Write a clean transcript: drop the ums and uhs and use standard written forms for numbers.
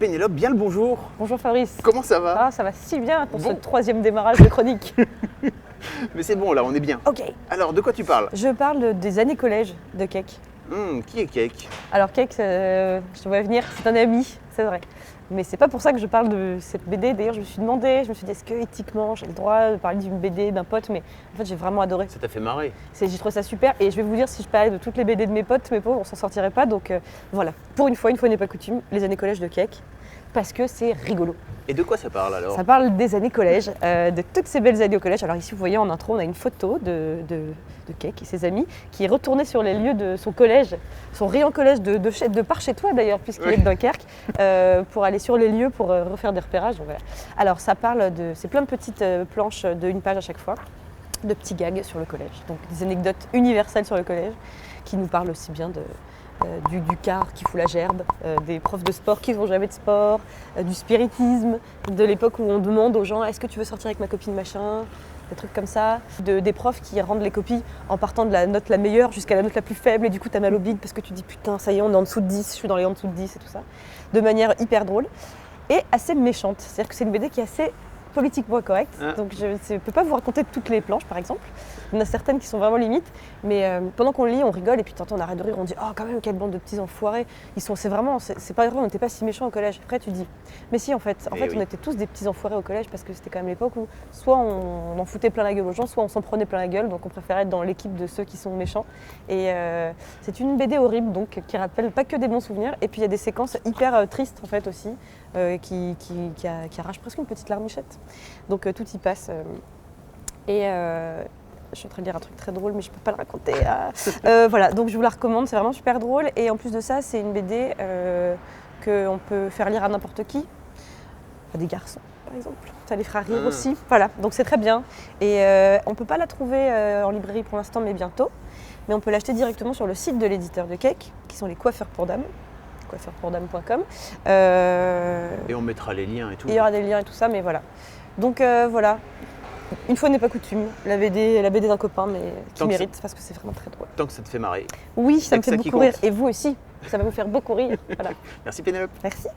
Pénélope, bien le bonjour. Bonjour Fabrice. Comment ça va? Ah, ça va si bien pour Bon. ce troisième démarrage de chronique. Mais c'est bon là, on est bien. Ok. Alors, de quoi tu parles? Je parle des années collège de Cake. Qui est Cake? Alors Cake, je te vois venir, c'est un ami, c'est vrai. Mais c'est pas pour ça que je parle de cette BD. D'ailleurs, je me suis dit, est-ce que éthiquement j'ai le droit de parler d'une BD, d'un pote? Mais en fait, j'ai vraiment adoré. Ça t'a fait marrer? J'ai trouvé ça super. Et je vais vous dire, si je parlais de toutes les BD de mes potes, on s'en sortirait pas. Donc voilà, pour une fois n'est pas coutume, les années collège de Cake. Parce que c'est rigolo. Et de quoi ça parle alors? Ça parle des années collège, de toutes ces belles années au collège. Alors ici, vous voyez en intro, on a une photo de Cake et ses amis qui est retourné sur les lieux de son collège, son rayon collège de par chez toi d'ailleurs, puisqu'il est de Dunkerque, pour aller sur les lieux pour refaire des repérages. Donc, voilà. Alors ça parle c'est plein de petites planches d'une page à chaque fois, de petits gags sur le collège. Donc des anecdotes universelles sur le collège qui nous parlent aussi bien du car qui fout la gerbe, des profs de sport qui font jamais de sport, du spiritisme, de l'époque où on demande aux gens est-ce que tu veux sortir avec ma copine machin, des trucs comme ça, des profs qui rendent les copies en partant de la note la meilleure jusqu'à la note la plus faible et du coup t'as mal au bide parce que tu dis putain ça y est on est en dessous de 10, je suis dans les en dessous de 10 et tout ça, de manière hyper drôle et assez méchante, c'est-à-dire que c'est une BD qui est assez politiquement correcte, donc je ne peux pas vous raconter toutes les planches par exemple, il y en a certaines qui sont vraiment limites, mais pendant qu'on le lit on rigole et puis tantôt on arrête de rire, on dit oh quand même quelle bande de petits enfoirés, c'est pas vrai, on n'était pas si méchants au collège, après tu dis mais si en fait oui. On était tous des petits enfoirés au collège parce que c'était quand même l'époque où soit on en foutait plein la gueule aux gens, soit on s'en prenait plein la gueule, donc on préférait être dans l'équipe de ceux qui sont méchants et c'est une BD horrible donc qui rappelle pas que des bons souvenirs et puis il y a des séquences hyper tristes en fait aussi qui arrachent presque une petite larmichette. Donc tout y passe. Je suis en train de lire un truc très drôle, mais je ne peux pas le raconter. Voilà, donc je vous la recommande, c'est vraiment super drôle. Et en plus de ça, c'est une BD qu'on peut faire lire à n'importe qui. À des garçons, par exemple. Ça les fera rire aussi. Voilà, donc c'est très bien. Et on ne peut pas la trouver en librairie pour l'instant, mais bientôt. Mais on peut l'acheter directement sur le site de l'éditeur de Cake, qui sont les coiffeurs pour dames. coiffeurspourdame.com. Et on mettra les liens et tout. Il y aura des liens et tout ça, mais voilà. Donc voilà, une fois n'est pas coutume, la BD d'un copain, mais qui mérite parce que c'est vraiment très drôle. Tant que ça te fait marrer. Oui, ça me fait beaucoup rire. compte. Et vous aussi, ça va vous faire beaucoup rire. Voilà. Merci Pénélope. Merci.